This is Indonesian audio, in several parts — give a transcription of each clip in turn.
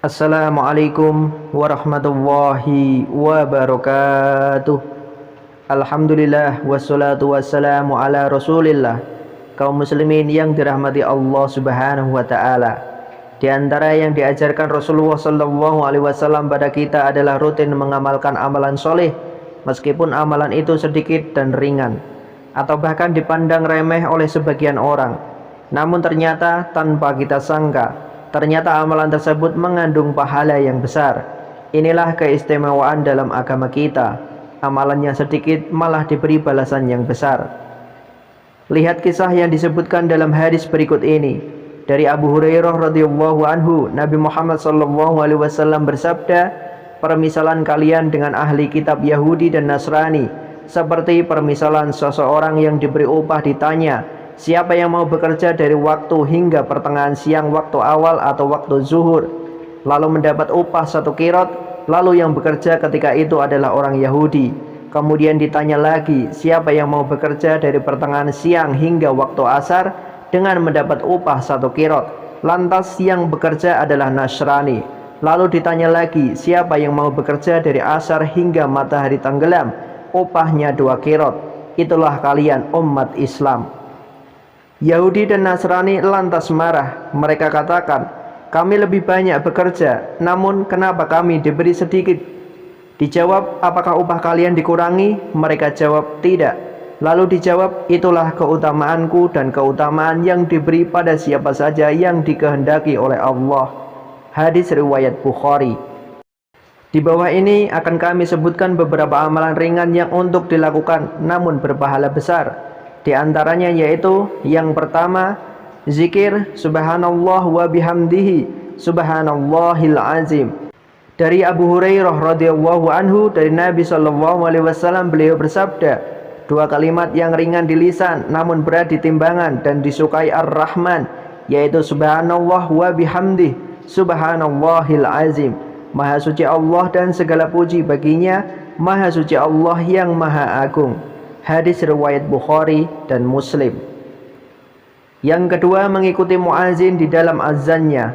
Assalamualaikum warahmatullahi wabarakatuh. Alhamdulillah wassalatu wassalamu ala rasulillah. Kaum muslimin yang dirahmati Allah subhanahu wa ta'ala, di antara yang diajarkan Rasulullah sallallahu alaihi wasallam pada kita adalah rutin mengamalkan amalan soleh, meskipun amalan itu sedikit dan ringan, atau bahkan dipandang remeh oleh sebagian orang. Namun ternyata tanpa kita sangka, ternyata amalan tersebut mengandung pahala yang besar. Inilah keistimewaan dalam agama kita. Amalannya sedikit malah diberi balasan yang besar. Lihat kisah yang disebutkan dalam hadis berikut ini. Dari Abu Hurairah radhiyallahu anhu, Nabi Muhammad sallallahu alaihi wasallam bersabda, "Permisalan kalian dengan ahli kitab Yahudi dan Nasrani seperti permisalan seseorang yang diberi upah ditanya, siapa yang mau bekerja dari waktu hingga pertengahan siang waktu awal atau waktu zuhur, lalu mendapat upah 1 qirot, lalu yang bekerja ketika itu adalah orang Yahudi. Kemudian ditanya lagi, siapa yang mau bekerja dari pertengahan siang hingga waktu asar dengan mendapat upah 1 qirot, lantas yang bekerja adalah Nasrani. Lalu ditanya lagi, siapa yang mau bekerja dari asar hingga matahari tenggelam, upahnya 2 qirot. Itulah kalian umat Islam." Yahudi dan Nasrani lantas marah. Mereka katakan, "Kami lebih banyak bekerja, namun kenapa kami diberi sedikit?" Dijawab, "Apakah upah kalian dikurangi?" Mereka jawab, "Tidak." Lalu dijawab, "Itulah keutamaanku dan keutamaan yang diberi pada siapa saja yang dikehendaki oleh Allah." Hadis riwayat Bukhari. Di bawah ini akan kami sebutkan beberapa amalan ringan yang untuk dilakukan namun berpahala besar. Di antaranya yaitu, yang pertama, zikir subhanallah wa bihamdihi subhanallahil azim. Dari Abu Hurairah radhiyallahu anhu, dari Nabi sallallahu alaihi wasallam, beliau bersabda, 2 kalimat yang ringan di lisan namun berat di timbangan dan disukai Ar-Rahman, yaitu subhanallah wa bihamdihi subhanallahil azim. Maha suci Allah dan segala puji baginya, maha suci Allah yang maha agung. Hadis riwayat Bukhari dan Muslim. Yang kedua, mengikuti muazin di dalam azannya.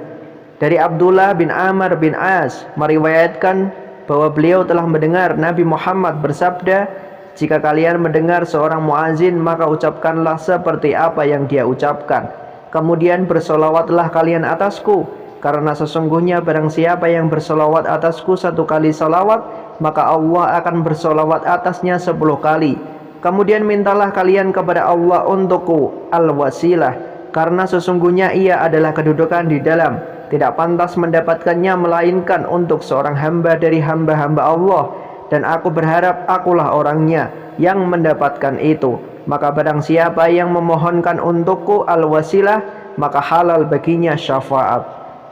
Dari Abdullah bin Amr bin As meriwayatkan bahwa beliau telah mendengar Nabi Muhammad bersabda, "Jika kalian mendengar seorang muazin, maka ucapkanlah seperti apa yang dia ucapkan. Kemudian bersolawatlah kalian atasku, karena sesungguhnya barang siapa yang bersolawat atasku 1 kali solawat, maka Allah akan bersolawat atasnya 10 kali. Kemudian mintalah kalian kepada Allah untukku al-wasilah, karena sesungguhnya ia adalah kedudukan di dalam, tidak pantas mendapatkannya melainkan untuk seorang hamba dari hamba-hamba Allah, dan aku berharap akulah orangnya yang mendapatkan itu. Maka barang siapa yang memohonkan untukku al-wasilah, maka halal baginya syafaat."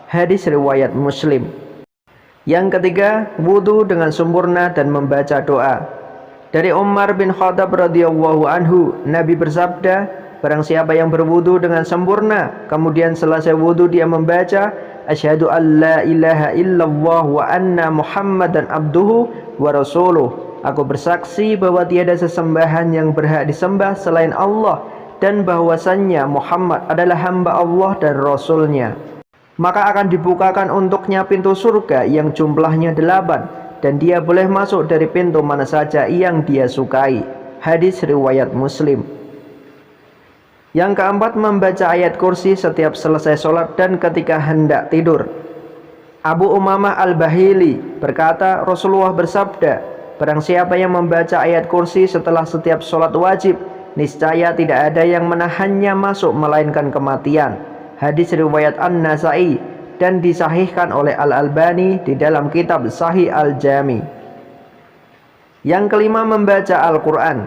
Hadis riwayat Muslim. Yang ketiga, wudu dengan sempurna dan membaca doa. Dari Umar bin Khattab radhiyallahu anhu, Nabi bersabda, barang siapa yang berwudu dengan sempurna, kemudian selesai wudu dia membaca, "Asyhadu an la ilaha illallah wa anna Muhammadan abduhu wa rasuluh." Aku bersaksi bahwa tiada sesembahan yang berhak disembah selain Allah, dan bahwasannya Muhammad adalah hamba Allah dan Rasulnya. Maka akan dibukakan untuknya pintu surga yang jumlahnya 8, dan dia boleh masuk dari pintu mana saja yang dia sukai. Hadis riwayat Muslim. Yang keempat, membaca ayat kursi setiap selesai sholat dan ketika hendak tidur. Abu Umamah al-Bahili berkata, Rasulullah bersabda, barang siapa yang membaca ayat kursi setelah setiap sholat wajib, niscaya tidak ada yang menahannya masuk melainkan kematian. Hadis riwayat An-Nasai dan disahihkan oleh Al-Albani di dalam kitab Sahih Al-Jami. Yang kelima, membaca Al-Quran.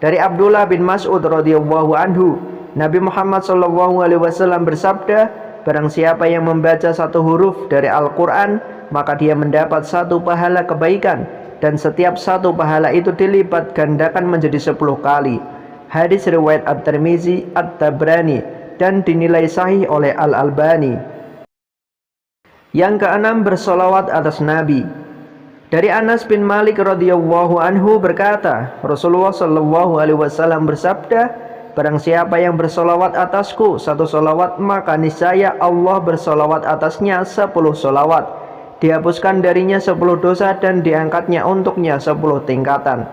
Dari Abdullah bin Mas'ud radhiyallahu anhu, Nabi Muhammad sallallahu alaihi wasallam bersabda, barang siapa yang membaca 1 huruf dari Al-Quran, maka dia mendapat 1 pahala kebaikan, dan setiap 1 pahala itu dilipat gandakan menjadi 10 kali. Hadis riwayat At-Tirmizi, At-Tabrani, dan dinilai sahih oleh Al-Albani. Yang keenam, bersolawat atas Nabi. Dari Anas bin Malik radhiyallahu anhu berkata, Rasulullah sallallahu alaihi wasallam bersabda, barang siapa yang bersolawat atasku 1 solawat, maka niscaya Allah bersolawat atasnya 10 solawat. dihapuskan darinya 10 dosa dan diangkatnya untuknya 10 tingkatan.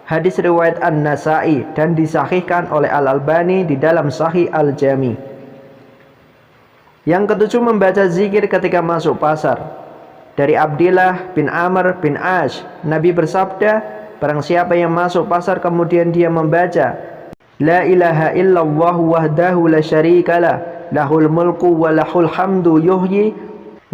Hadis riwayat An-Nasa'i dan disahihkan oleh Al-Albani di dalam Sahih Al-Jami. Yang ketujuh, membaca zikir ketika masuk pasar. Dari Abdillah bin Amr bin Ash, Nabi bersabda, barang siapa yang masuk pasar kemudian dia membaca La ilaha illallah wahdahu la syarikalah, lahul mulku wa lahul hamdu yuhyi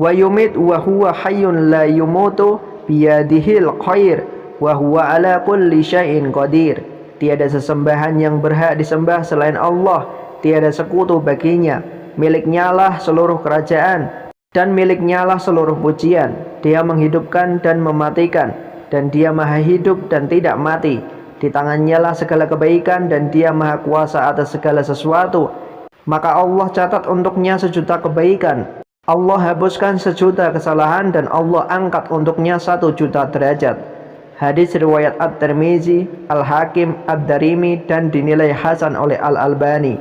wa yumit wa huwa hayyun la yumutu biyadihil khair wa huwa ala kulli syai'in qadir. Tiada sesembahan yang berhak disembah selain Allah, tiada sekutu baginya. Miliknya lah seluruh kerajaan dan miliknya lah seluruh pujian. Dia menghidupkan dan mematikan, dan dia maha hidup dan tidak mati. Di tangannya lah segala kebaikan dan dia maha kuasa atas segala sesuatu. Maka Allah catat untuknya 1 juta kebaikan. Allah hapuskan 1 juta kesalahan dan Allah angkat untuknya 1 juta derajat. Hadis riwayat At-Tirmizi, Al-Hakim, Ad-Darimi dan dinilai hasan oleh Al-Albani.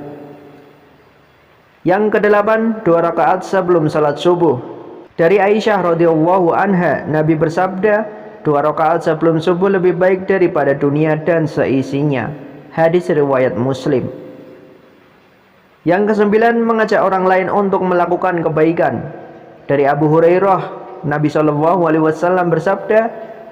Yang kedelapan, 2 rakaat sebelum salat subuh. Dari Aisyah radhiyallahu anha, Nabi bersabda, 2 rakaat sebelum subuh lebih baik daripada dunia dan seisinya. Hadis riwayat Muslim. Yang kesembilan, mengajak orang lain untuk melakukan kebaikan. Dari Abu Hurairah, Nabi SAW bersabda,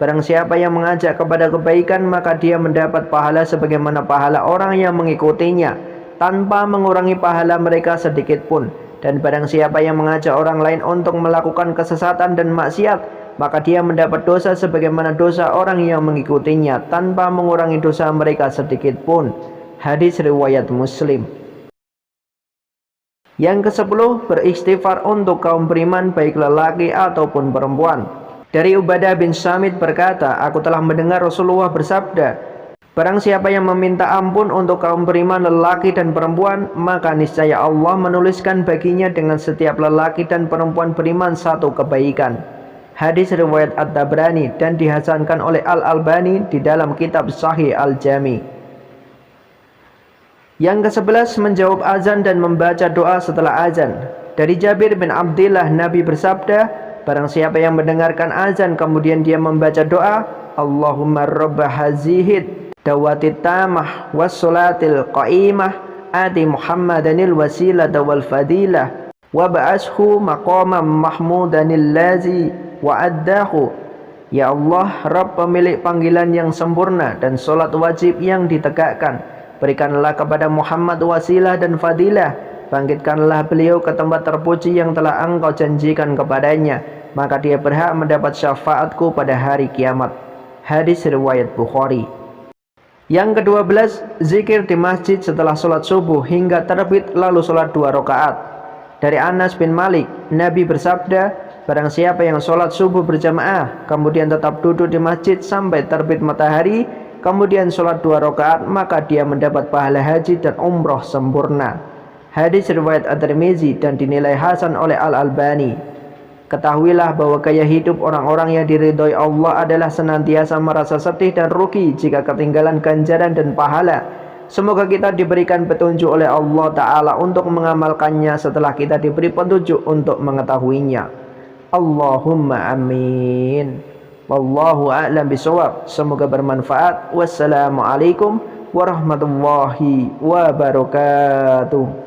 barang siapa yang mengajak kepada kebaikan maka dia mendapat pahala sebagaimana pahala orang yang mengikutinya, tanpa mengurangi pahala mereka sedikit pun. Dan barang siapa yang mengajak orang lain untuk melakukan kesesatan dan maksiat, maka dia mendapat dosa sebagaimana dosa orang yang mengikutinya, tanpa mengurangi dosa mereka sedikit pun. Hadis riwayat Muslim. Yang ke-10, beristighfar untuk kaum beriman baik lelaki ataupun perempuan. Dari Ubadah bin Samit berkata, aku telah mendengar Rasulullah bersabda, barang siapa yang meminta ampun untuk kaum beriman lelaki dan perempuan, maka niscaya Allah menuliskan baginya dengan setiap lelaki dan perempuan beriman 1 kebaikan. Hadis riwayat At-Tabrani dan dihasankan oleh Al-Albani di dalam kitab Sahih Al-Jami. Yang ke-11, menjawab azan dan membaca doa setelah azan. Dari Jabir bin Abdillah, Nabi bersabda, barang siapa yang mendengarkan azan kemudian dia membaca doa, Allahumma rabba hazihid dawatit tamah wassolatil qa'imah ati Muhammadanil wasilata wal fadilah wa ba'ashu maqamam mahmudanil lazi wa'addahu. Ya Allah, Rabb pemilik panggilan yang sempurna dan solat wajib yang ditegakkan, berikanlah kepada Muhammad wasilah dan fadilah, bangkitkanlah beliau ke tempat terpuji yang telah engkau janjikan kepadanya, maka dia berhak mendapat syafaatku pada hari kiamat. Hadis riwayat Bukhari. Yang ke-12, zikir di masjid setelah sholat subuh hingga terbit lalu sholat 2 rakaat. Dari Anas bin Malik, Nabi bersabda, barang siapa yang sholat subuh berjamaah kemudian tetap duduk di masjid sampai terbit matahari, kemudian sholat 2 rakaat, maka dia mendapat pahala haji dan umroh sempurna. Hadis riwayat At-Tirmizi dan dinilai hasan oleh Al-Albani. Ketahuilah bahwa gaya hidup orang-orang yang diridhoi Allah adalah senantiasa merasa sedih dan rugi jika ketinggalan ganjaran dan pahala. Semoga kita diberikan petunjuk oleh Allah Ta'ala untuk mengamalkannya setelah kita diberi petunjuk untuk mengetahuinya. Allahumma amin. Wallahu a'lam bishawab. Semoga bermanfaat. Wassalamualaikum warahmatullahi wabarakatuh.